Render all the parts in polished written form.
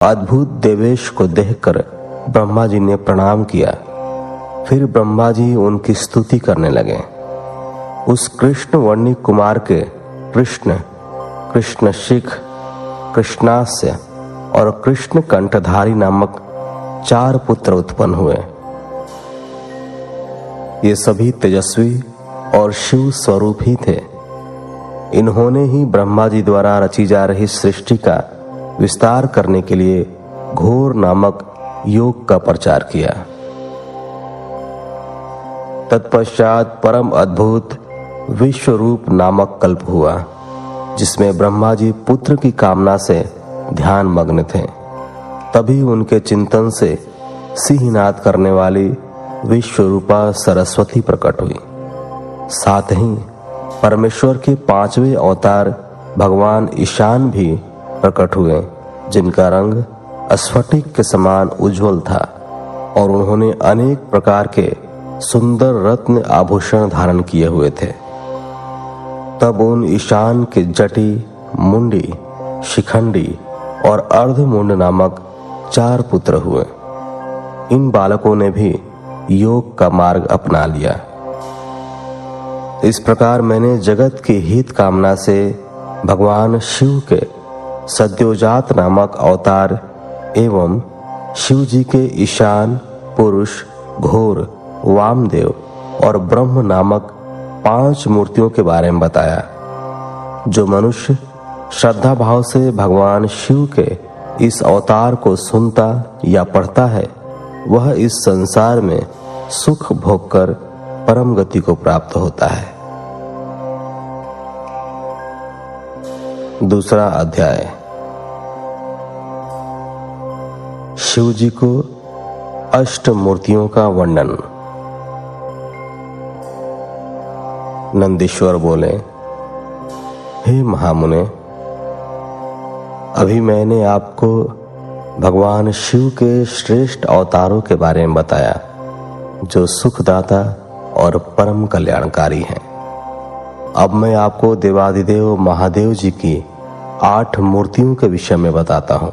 अद्भुत देवेश को देखकर ब्रह्मा जी ने प्रणाम किया। फिर ब्रह्मा जी उनकी स्तुति करने लगे। उस कृष्ण वर्णी कुमार के कृष्ण, कृष्णशिख, कृष्णास्य और कृष्ण कंठधारी नामक 4 पुत्र उत्पन्न हुए। ये सभी तेजस्वी और शिव स्वरूप ही थे। इन्होंने ही ब्रह्मा जी द्वारा रची जा रही सृष्टि का विस्तार करने के लिए घोर नामक योग का प्रचार किया। तत्पश्चात परम अद्भुत विश्वरूप नामक कल्प हुआ, जिसमें ब्रह्मा जी पुत्र की कामना से ध्यान मग्न थे। तभी उनके चिंतन से सिंहनाद करने वाली विश्वरूपा सरस्वती प्रकट हुई। साथ ही परमेश्वर के 5वें अवतार भगवान ईशान भी प्रकट हुए, जिनका रंग स्फटिक के समान उज्जवल था और उन्होंने अनेक प्रकार के सुंदर रत्न आभूषण धारण किए हुए थे। तब उन ईशान के जटी, मुंडी, शिखंडी और अर्धमुंड नामक 4 पुत्र हुए। इन बालकों ने भी योग का मार्ग अपना लिया। इस प्रकार मैंने जगत की हित कामना से भगवान शिव के सद्योजात नामक अवतार एवं शिव जी के ईशान, पुरुष, घोर, वामदेव और ब्रह्म नामक 5 मूर्तियों के बारे में बताया। जो मनुष्य श्रद्धा भाव से भगवान शिव के इस अवतार को सुनता या पढ़ता है, वह इस संसार में सुख भोग कर परम गति को प्राप्त होता है। दूसरा अध्याय। शिव जी को अष्ट मूर्तियों का वर्णन। नंदीश्वर बोले, हे महामुने, अभी मैंने आपको भगवान शिव के श्रेष्ठ अवतारों के बारे में बताया, जो सुखदाता और परम कल्याणकारी हैं। अब मैं आपको देवादिदेव महादेव जी की 8 मूर्तियों के विषय में बताता हूं।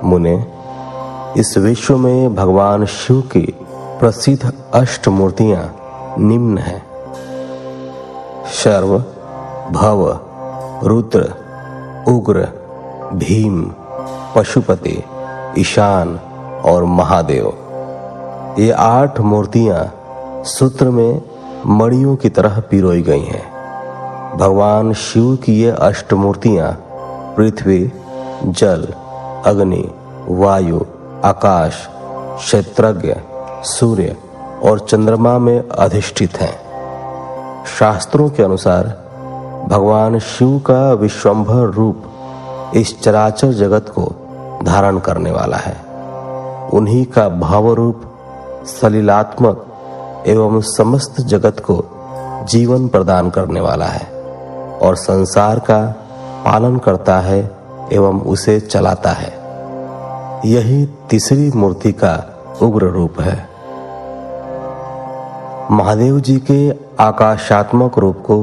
मुने, इस विश्व में भगवान शिव की प्रसिद्ध 8 मूर्तियां निम्न हैं। शर्व, भव, रुद्र, उग्र, भीम, पशुपति, ईशान और महादेव। ये 8 मूर्तियां सूत्र में मणियों की तरह पिरोई गई हैं। भगवान शिव की ये 8 मूर्तियां पृथ्वी, जल, अग्नि, वायु, आकाश, क्षेत्रज्ञ, सूर्य और चंद्रमा में अधिष्ठित हैं। शास्त्रों के अनुसार भगवान शिव का विश्वंभर रूप इस चराचर जगत को धारण करने वाला है। उन्हीं का भाव रूप सलिलात्मक एवं समस्त जगत को जीवन प्रदान करने वाला है और संसार का पालन करता है एवं उसे चलाता है। यही तीसरी मूर्ति का उग्र रूप है। महादेव जी के आकाशात्मक रूप को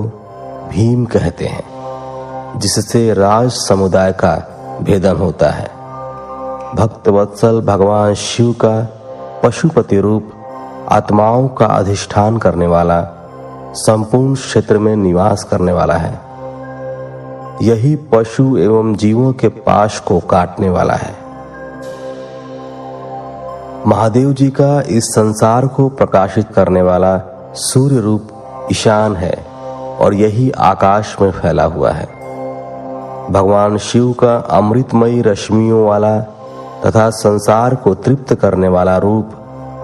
भीम कहते हैं, जिससे राज समुदाय का भेदन होता है। भक्तवत्सल भगवान शिव का पशुपति रूप आत्माओं का अधिष्ठान करने वाला, संपूर्ण क्षेत्र में निवास करने वाला है। यही पशु एवं जीवों के पाश को काटने वाला है। महादेव जी का इस संसार को प्रकाशित करने वाला सूर्य रूप ईशान है और यही आकाश में फैला हुआ है। भगवान शिव का अमृतमयी रश्मियों वाला तथा संसार को तृप्त करने वाला रूप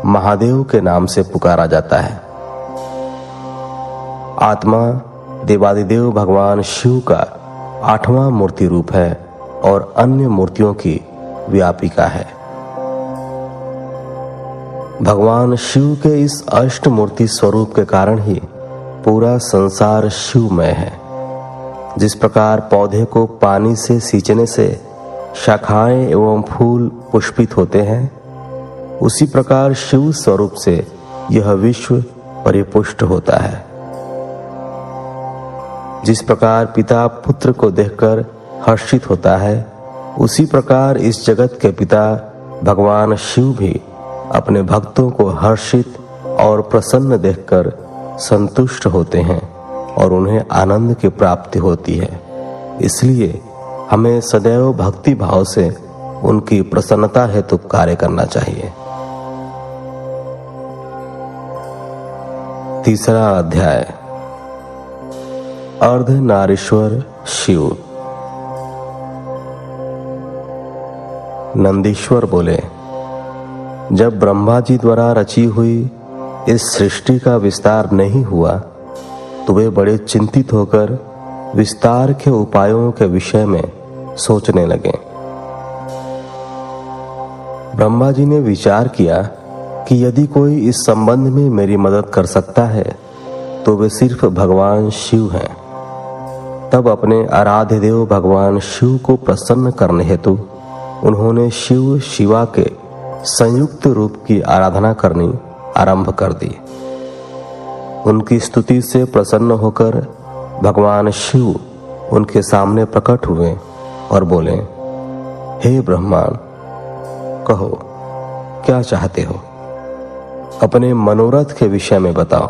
महादेव के नाम से पुकारा जाता है। आत्मा देवादिदेव भगवान शिव का 8वां मूर्ति रूप है और अन्य मूर्तियों की व्यापिका है। भगवान शिव के इस अष्ट मूर्ति स्वरूप के कारण ही पूरा संसार शिवमय है। जिस प्रकार पौधे को पानी से सींचने से शाखाएं एवं फूल पुष्पित होते हैं, उसी प्रकार शिव स्वरूप से यह विश्व परिपुष्ट होता है। जिस प्रकार पिता पुत्र को देखकर हर्षित होता है, उसी प्रकार इस जगत के पिता भगवान शिव भी अपने भक्तों को हर्षित और प्रसन्न देखकर संतुष्ट होते हैं और उन्हें आनंद की प्राप्ति होती है। इसलिए हमें सदैव भक्ति भाव से उनकी प्रसन्नता हेतु कार्य करना चाहिए। तीसरा अध्याय, अर्धनारीश्वर शिव। नंदीश्वर बोले, जब ब्रह्मा जी द्वारा रची हुई इस सृष्टि का विस्तार नहीं हुआ तो वे बड़े चिंतित होकर विस्तार के उपायों के विषय में सोचने लगे। ब्रह्मा जी ने विचार किया कि यदि कोई इस संबंध में मेरी मदद कर सकता है तो वे सिर्फ भगवान शिव हैं। तब अपने आराध्य देव भगवान शिव को प्रसन्न करने हेतु उन्होंने शिव शिवा के संयुक्त रूप की आराधना करनी आरंभ कर दी। उनकी स्तुति से प्रसन्न होकर भगवान शिव उनके सामने प्रकट हुए और बोले, हे ब्रह्मांड, कहो क्या चाहते हो? अपने मनोरथ के विषय में बताओ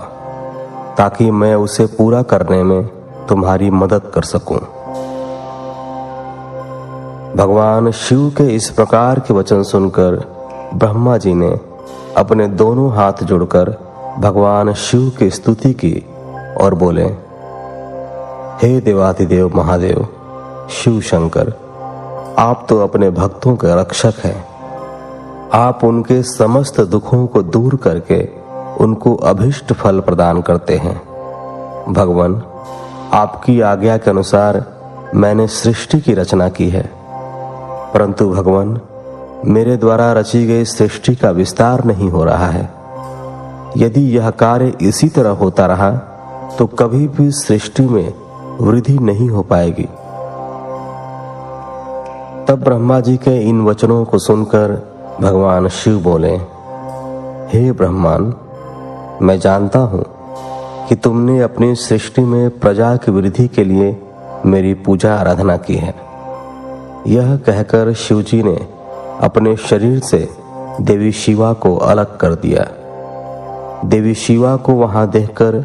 ताकि मैं उसे पूरा करने में तुम्हारी मदद कर सकूं। भगवान शिव के इस प्रकार के वचन सुनकर ब्रह्मा जी ने अपने दोनों हाथ जोड़कर भगवान शिव की स्तुति की और बोले, हे देवाधिदेव महादेव शिव शंकर, आप तो अपने भक्तों के रक्षक हैं। आप उनके समस्त दुखों को दूर करके उनको अभिष्ट फल प्रदान करते हैं। भगवान, आपकी आज्ञा के अनुसार मैंने सृष्टि की रचना की है, परंतु भगवान, मेरे द्वारा रची गई सृष्टि का विस्तार नहीं हो रहा है। यदि यह कार्य इसी तरह होता रहा तो कभी भी सृष्टि में वृद्धि नहीं हो पाएगी। तब ब्रह्मा जी के इन वचनों को सुनकर भगवान शिव बोले, हे ब्रह्मांड, मैं जानता हूं कि तुमने अपनी सृष्टि में प्रजा की वृद्धि के लिए मेरी पूजा आराधना की है। यह कहकर शिवजी ने अपने शरीर से देवी शिवा को अलग कर दिया। देवी शिवा को वहां देखकर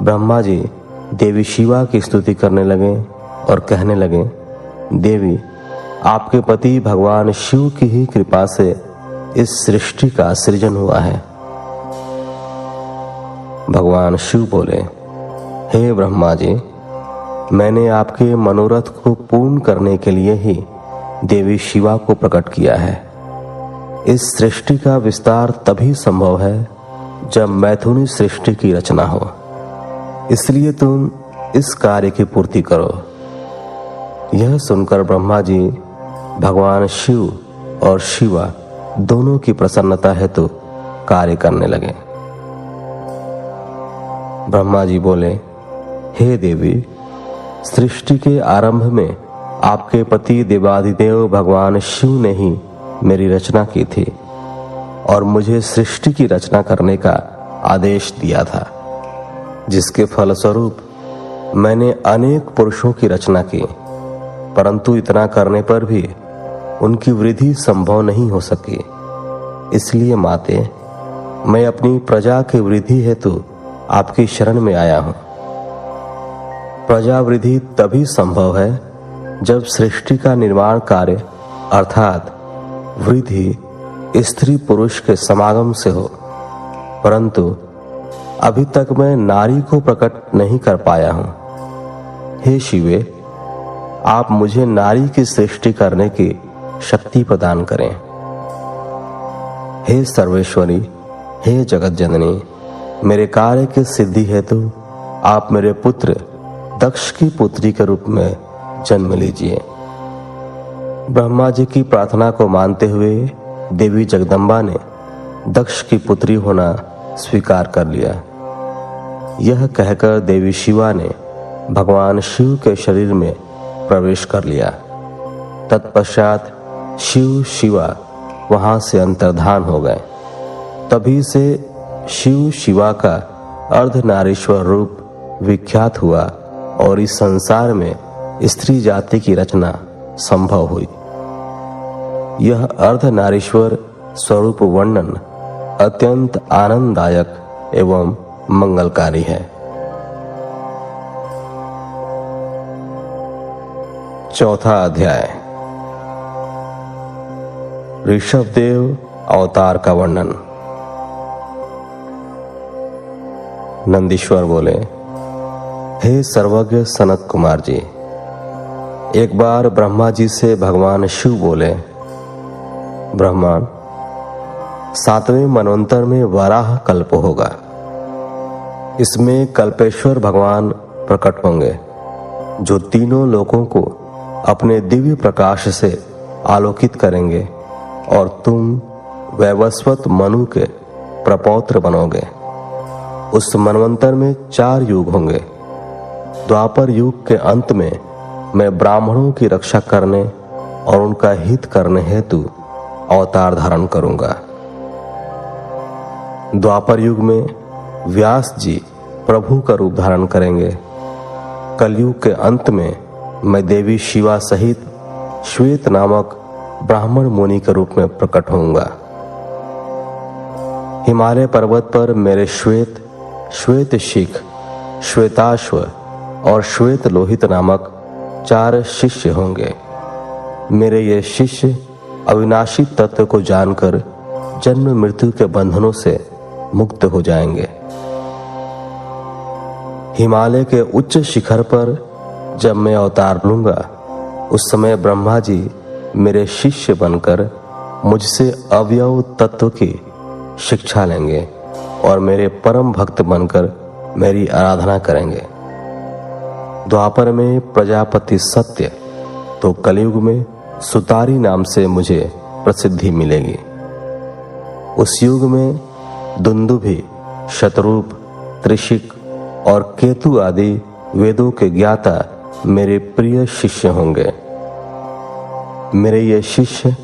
ब्रह्मा जी देवी शिवा की स्तुति करने लगे और कहने लगे, देवी, आपके पति भगवान शिव की ही कृपा से इस सृष्टि का सृजन हुआ है। भगवान शिव बोले, हे ब्रह्मा जी, मैंने आपके मनोरथ को पूर्ण करने के लिए ही देवी शिवा को प्रकट किया है। इस सृष्टि का विस्तार तभी संभव है जब मैथुनी सृष्टि की रचना हो। इसलिए तुम इस कार्य की पूर्ति करो। यह सुनकर ब्रह्मा जी भगवान शिव और शिवा दोनों की प्रसन्नता हेतु कार्य करने लगे। ब्रह्मा जी बोले, हे देवी, सृष्टि के आरंभ में आपके पति देवाधिदेव भगवान शिव ने ही मेरी रचना की थी और मुझे सृष्टि की रचना करने का आदेश दिया था, जिसके फलस्वरूप मैंने अनेक पुरुषों की रचना की, परंतु इतना करने पर भी उनकी वृद्धि संभव नहीं हो सकी। इसलिए माते, मैं अपनी प्रजा की वृद्धि हेतु आपकी शरण में आया हूं। प्रजा वृद्धि तभी संभव है जब सृष्टि का निर्माण कार्य अर्थात वृद्धि स्त्री पुरुष के समागम से हो, परंतु अभी तक मैं नारी को प्रकट नहीं कर पाया हूं। हे शिवे, आप मुझे नारी की सृष्टि करने की शक्ति प्रदान करें। हे सर्वेश्वरी, हे जगत जननी, मेरे कार्य की सिद्धि हेतु आप मेरे पुत्र दक्ष की पुत्री के रूप में जन्म लीजिए। ब्रह्मा जी की प्रार्थना को मानते हुए देवी जगदम्बा ने दक्ष की पुत्री होना स्वीकार कर लिया। यह कहकर देवी शिवा ने भगवान शिव के शरीर में प्रवेश कर लिया। तत्पश्चात शिव शिवा वहां से अंतर्धान हो गए। तभी से शिव शिवा का अर्धनारीश्वर रूप विख्यात हुआ और इस संसार में स्त्री जाति की रचना संभव हुई। यह अर्धनारीश्वर स्वरूप वर्णन अत्यंत आनंददायक एवं मंगलकारी है। चौथा अध्याय ऋषभदेव अवतार का वर्णन। नंदीश्वर बोले, हे सर्वज्ञ सनत कुमार जी, एक बार ब्रह्मा जी से भगवान शिव बोले, ब्रह्मण, 7वें मनवंतर में वराह कल्प होगा। इसमें कल्पेश्वर भगवान प्रकट होंगे, जो तीनों लोकों को अपने दिव्य प्रकाश से आलोकित करेंगे और तुम वैवस्वत मनु के प्रपौत्र बनोगे। उस मनवंतर में 4 युग होंगे। द्वापर युग के अंत में मैं ब्राह्मणों की रक्षा करने और उनका हित करने हेतु अवतार धारण करूंगा। द्वापर युग में व्यास जी प्रभु का रूप धारण करेंगे। कलयुग के अंत में मैं देवी शिवा सहित श्वेत नामक ब्राह्मण मुनि के रूप में प्रकट होऊंगा। हिमालय पर्वत पर मेरे श्वेत शिख, श्वेताश्व और श्वेत लोहित नामक 4 शिष्य होंगे। मेरे ये शिष्य अविनाशी तत्व को जानकर जन्म मृत्यु के बंधनों से मुक्त हो जाएंगे। हिमालय के उच्च शिखर पर जब मैं अवतार लूंगा, उस समय ब्रह्मा जी मेरे शिष्य बनकर मुझसे अवयव तत्व की शिक्षा लेंगे और मेरे परम भक्त बनकर मेरी आराधना करेंगे। द्वापर में प्रजापति सत्य, तो कलयुग में सुतारी नाम से मुझे प्रसिद्धि मिलेगी। उस युग में दुंदुभि, शतरूप, त्रिशिक और केतु आदि वेदों के ज्ञाता मेरे प्रिय शिष्य होंगे। मेरे ये शिष्य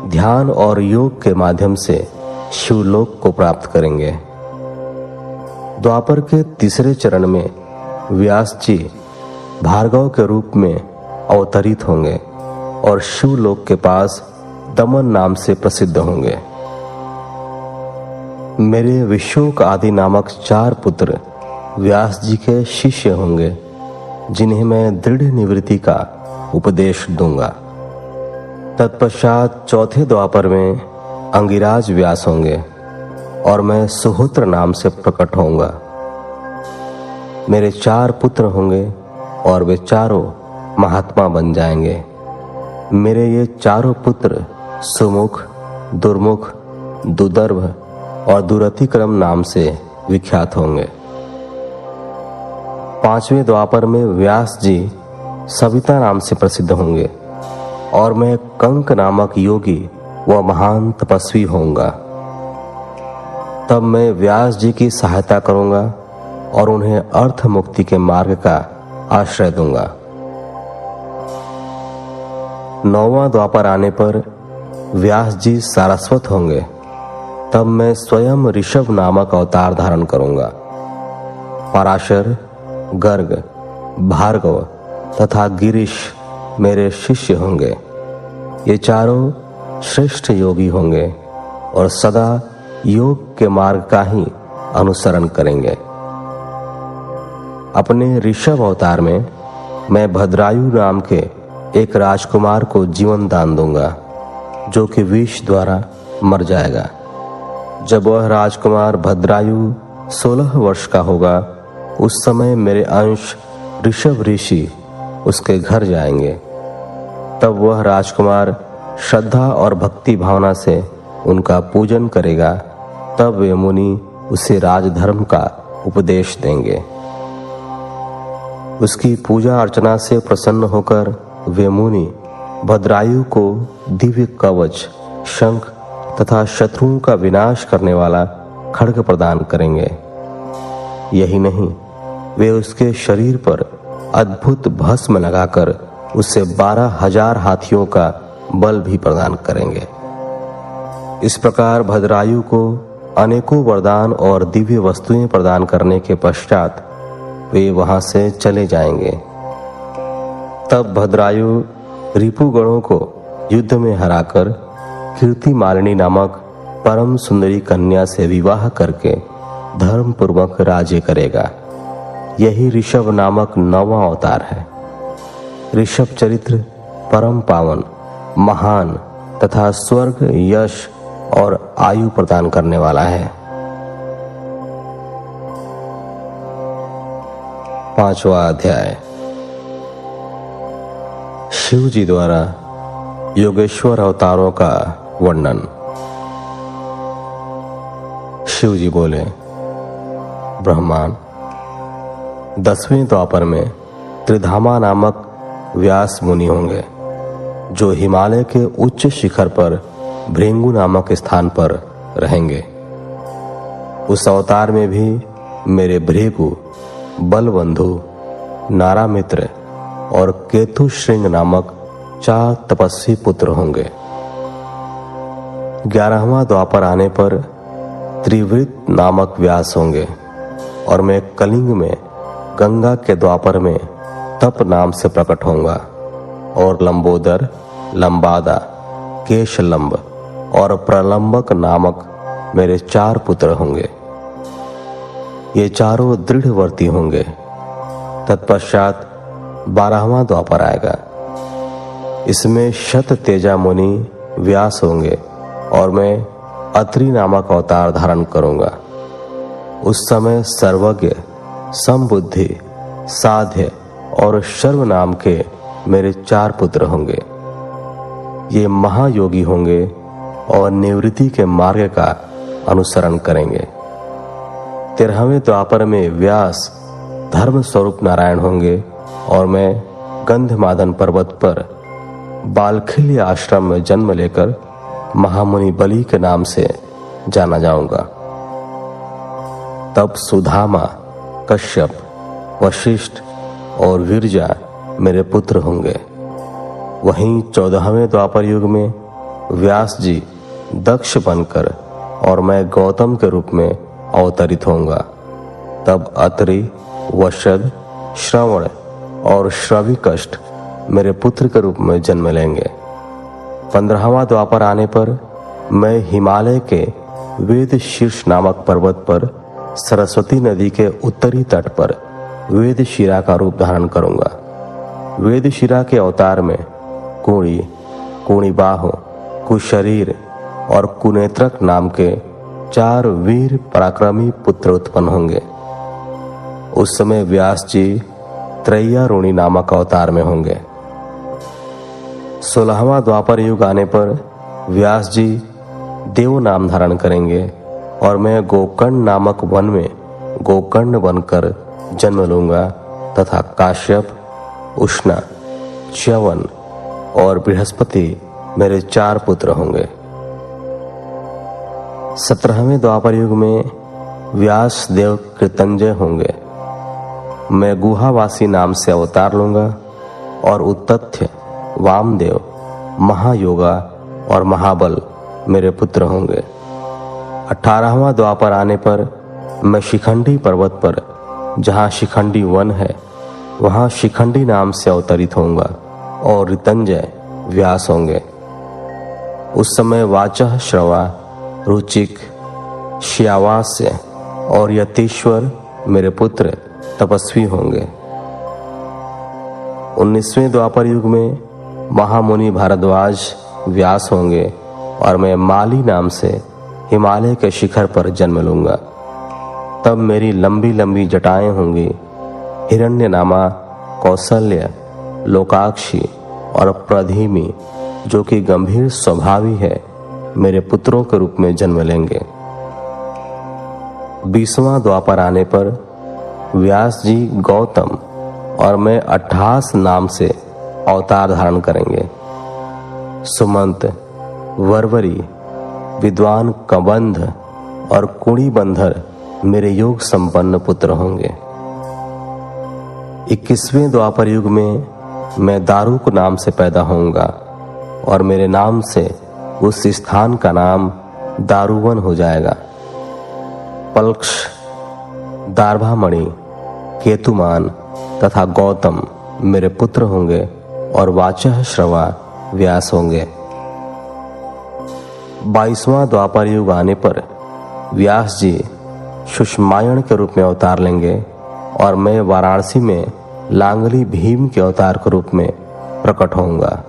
ध्यान और योग के माध्यम से शिवलोक को प्राप्त करेंगे। द्वापर के तीसरे चरण में व्यास जी भार्गव के रूप में अवतरित होंगे और शिवलोक के पास दमन नाम से प्रसिद्ध होंगे। मेरे विशोक आदि नामक 4 पुत्र व्यास जी के शिष्य होंगे, जिन्हें मैं दृढ़ निवृत्ति का उपदेश दूंगा। तत्पश्चात चौथे द्वापर में अंगिराज व्यास होंगे और मैं सुहोत्र नाम से प्रकट होऊंगा। मेरे 4 पुत्र होंगे और वे चारों महात्मा बन जाएंगे। मेरे ये चारों पुत्र सुमुख, दुर्मुख, दुदर्भ और दुरतिक्रम नाम से विख्यात होंगे। 5वें द्वापर में व्यास जी सविता नाम से प्रसिद्ध होंगे और मैं कंक नामक योगी व महान तपस्वी होऊंगा। तब मैं व्यास जी की सहायता करूंगा और उन्हें अर्थ मुक्ति के मार्ग का आश्रय दूंगा। 9वां द्वापर आने पर व्यास जी सारस्वत होंगे। तब मैं स्वयं ऋषभ नामक अवतार धारण करूंगा। पराशर, गर्ग, भार्गव तथा गिरीश मेरे शिष्य होंगे। ये चारों श्रेष्ठ योगी होंगे और सदा योग के मार्ग का ही अनुसरण करेंगे। अपने ऋषभ अवतार में मैं भद्रायु नाम के एक राजकुमार को जीवन दान दूंगा, जो कि विष द्वारा मर जाएगा। जब वह राजकुमार भद्रायु 16 वर्ष का होगा, उस समय मेरे अंश ऋषभ ऋषि उसके घर जाएंगे। तब वह राजकुमार श्रद्धा और भक्ति भावना से उनका पूजन करेगा। तब वे मुनि उसे राजधर्म का उपदेश देंगे। उसकी पूजा अर्चना से प्रसन्न होकर वे मुनि भद्रायु को दिव्य कवच, शंख तथा शत्रुओं का विनाश करने वाला खड्ग प्रदान करेंगे। यही नहीं, वे उसके शरीर पर अद्भुत भस्म लगाकर उससे 12,000 हाथियों का बल भी प्रदान करेंगे। इस प्रकार भद्रायु को अनेकों वरदान और दिव्य वस्तुएं प्रदान करने के पश्चात वे वहां से चले जाएंगे। तब भद्रायु रिपुगणों को युद्ध में हराकर कीर्ति मालिनी नामक परम सुंदरी कन्या से विवाह करके धर्म पूर्वक राज्य करेगा। यही ऋषभ नामक 9वां अवतार है। ऋषभ चरित्र परम पावन, महान तथा स्वर्ग, यश और आयु प्रदान करने वाला है। 5वां अध्याय। शिव जी द्वारा योगेश्वर अवतारों का वर्णन। शिव जी बोले, ब्रह्मांड, 10वें द्वापर में त्रिधामा नामक व्यास मुनि होंगे, जो हिमालय के उच्च शिखर पर भृंगु नामक स्थान पर रहेंगे। उस अवतार में भी मेरे भृगु, बलबंधु, नारामित्र और केतु श्रृंग नामक 4 तपस्वी पुत्र होंगे। 11वां द्वापर आने पर त्रिवृत नामक व्यास होंगे और मैं कलिंग में गंगा के द्वापर में तप नाम से प्रकट होऊंगा और लंबोदर, लंबादा, केशलंब और प्रलंबक नामक मेरे 4 पुत्र होंगे। ये चारों दृढ़वर्ती होंगे। तत्पश्चात 12वां द्वापर आएगा। इसमें शत तेजा मुनि व्यास होंगे और मैं अत्रि नामक अवतार धारण करूंगा। उस समय सर्वज्ञ, समबुद्धि, साध्य और शर्व नाम के मेरे 4 पुत्र होंगे। ये महायोगी होंगे और निवृत्ति के मार्ग का अनुसरण करेंगे। 13वें द्वापर में व्यास धर्म स्वरूप नारायण होंगे और मैं गंधमादन पर्वत पर बालखिल्य आश्रम में जन्म लेकर महामुनि बलि के नाम से जाना जाऊंगा। तब सुधामा, कश्यप, वशिष्ठ और विरजा मेरे पुत्र होंगे। वहीं 14वें द्वापर युग में व्यास जी दक्ष बनकर और मैं गौतम के रूप में अवतरित होऊंगा। तब अत्रि, वशद, श्रवण और श्रविकष्ट मेरे पुत्र के रूप में जन्म लेंगे। 15वां द्वापर आने पर मैं हिमालय के वेद शीर्ष नामक पर्वत पर सरस्वती नदी के उत्तरी तट पर वेद शिरा का रूप धारण करूंगा। वेद शिरा के अवतार में कुणी, कुणिबाहु, कुशरीर और कुनेत्रक नाम के 4 वीर पराक्रमी पुत्र उत्पन्न होंगे। उस समय व्यास जी त्रैयारुणी नामक अवतार में होंगे। 16वां द्वापर युग आने पर व्यास जी देव नाम धारण करेंगे और मैं गोकर्ण नामक वन में गोकर्ण बनकर जन्म लूंगा तथा काश्यप, उष्णा, च्यवन और बृहस्पति मेरे 4 पुत्र होंगे। 17वें द्वापर युग में व्यास देव कृतंजय होंगे। मैं गुहावासी नाम से अवतार लूंगा और उत्तथ्य, वामदेव, महायोगा और महाबल मेरे पुत्र होंगे। 18वां द्वापर आने पर मैं शिखंडी पर्वत पर, जहाँ शिखंडी वन है, वहाँ शिखंडी नाम से अवतरित होऊंगा और ऋतंजय व्यास होंगे। उस समय वाचः श्रवा, रुचिक, श्यावास्य और यतीश्वर मेरे पुत्र तपस्वी होंगे। 19वें द्वापर युग में महामुनि भारद्वाज व्यास होंगे और मैं माली नाम से हिमालय के शिखर पर जन्म लूंगा। तब मेरी लंबी लंबी जटाएं होंगी। हिरण्यनामा, कौसल्य, लोकाक्षी और प्रधीमी, जो कि गंभीर स्वभावी है, मेरे पुत्रों के रूप में जन्म लेंगे। 20वां द्वापर आने पर व्यास जी गौतम और मैं 28 नाम से अवतार धारण करेंगे। सुमंत, वरवरी, विद्वान कबंध और कुणिबंधर मेरे योग संपन्न पुत्र होंगे। 21वें द्वापर युग में मैं दारुक नाम से पैदा होऊंगा और मेरे नाम से उस स्थान का नाम दारुवन हो जाएगा। पल्क्ष, दार्भामणि, केतुमान तथा गौतम मेरे पुत्र होंगे और वाचः श्रवा व्यास होंगे। 22वां द्वापर युग आने पर व्यास जी सुषमायण के रूप में अवतार लेंगे और मैं वाराणसी में लांगली भीम के अवतार के रूप में प्रकट होऊंगा।